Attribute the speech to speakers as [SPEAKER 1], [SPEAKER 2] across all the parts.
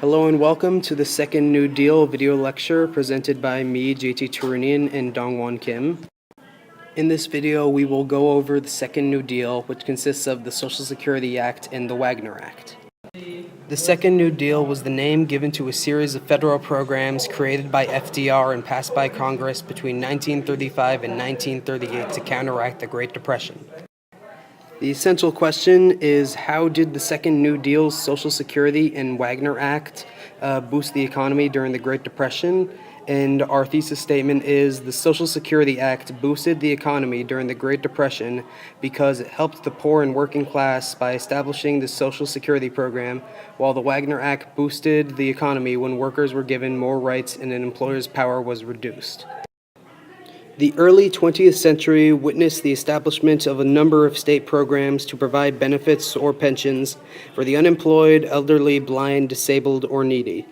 [SPEAKER 1] Hello and welcome to the Second New Deal video lecture presented by me, JT Turunian, and DongWan Kim. In this video, we will go over the Second New Deal, which consists of the Social Security Act and the Wagner Act. The Second New Deal was the name given to a series of federal programs created by FDR and passed by Congress between 1935 and 1938 to counteract the Great Depression. The essential question is, how did the Second New Deal's Social Security and Wagner Act boost the economy during the Great Depression? And our thesis statement is, the Social Security Act boosted the economy during the Great Depression because it helped the poor and working class by establishing the Social Security program, while the Wagner Act boosted the economy when workers were given more rights and an employer's power was reduced. The early 20th century witnessed the establishment of a number of state programs to provide benefits or pensions for the unemployed, elderly, blind, disabled, or needy.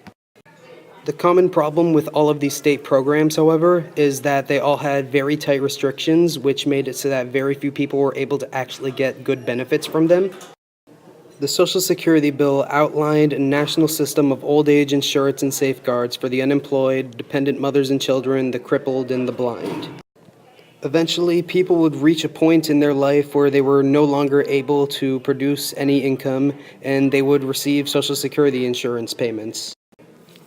[SPEAKER 1] The common problem with all of these state programs, however, is that they all had very tight restrictions, which made it so that very few people were able to actually get good benefits from them. The Social Security Bill outlined a national system of old age insurance and safeguards for the unemployed, dependent mothers and children, the crippled, and the blind. Eventually, people would reach a point in their life where they were no longer able to produce any income, and they would receive Social Security insurance payments.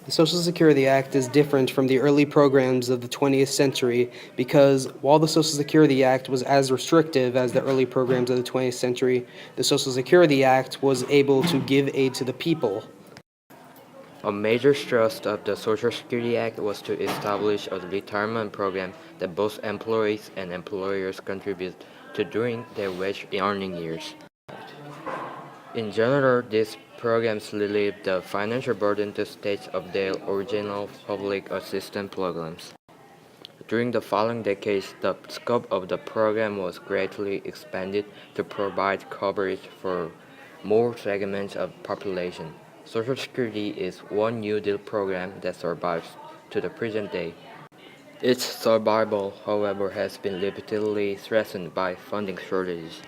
[SPEAKER 1] The Social Security Act is different from the early programs of the 20th century because while the Social Security Act was as restrictive as the early programs of the 20th century, the Social Security Act was able to give aid to the people.
[SPEAKER 2] A major thrust of the Social Security Act was to establish a retirement program that both employees and employers contribute to during their wage-earning years. In general, these programs relieved the financial burden to states of their original public assistance programs. During the following decades, the scope of the program was greatly expanded to provide coverage for more segments of population. Social Security is one New Deal program that survives to the present day. Its survival, however, has been repeatedly threatened by funding shortages.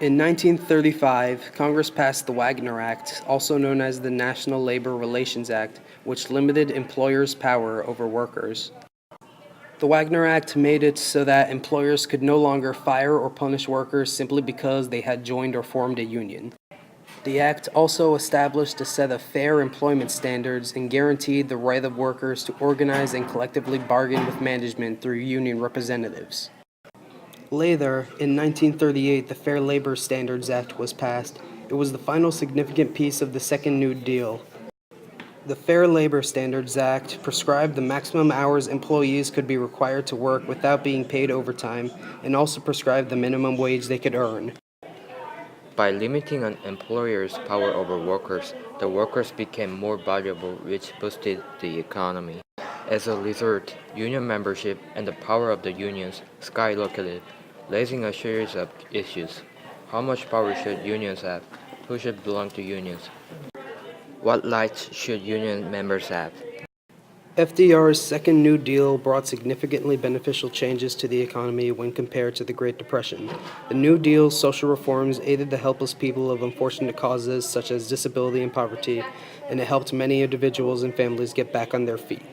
[SPEAKER 1] In 1935, Congress passed the Wagner Act, also known as the National Labor Relations Act, which limited employers' power over workers. The Wagner Act made it so that employers could no longer fire or punish workers simply because they had joined or formed a union. The Act also established a set of fair employment standards and guaranteed the right of workers to organize and collectively bargain with management through union representatives. Later, in 1938, the Fair Labor Standards Act was passed. It was the final significant piece of the Second New Deal. The Fair Labor Standards Act prescribed the maximum hours employees could be required to work without being paid overtime, and also prescribed the minimum wage they could earn.
[SPEAKER 2] By limiting an employer's power over workers, the workers became more valuable, which boosted the economy. As a result, union membership and the power of the unions skyrocketed, raising a series of issues. How much power should unions have? Who should belong to unions? What rights should union members have?
[SPEAKER 1] FDR's Second New Deal brought significantly beneficial changes to the economy when compared to the Great Depression. The New Deal's social reforms aided the helpless people of unfortunate causes such as disability and poverty, and it helped many individuals and families get back on their feet.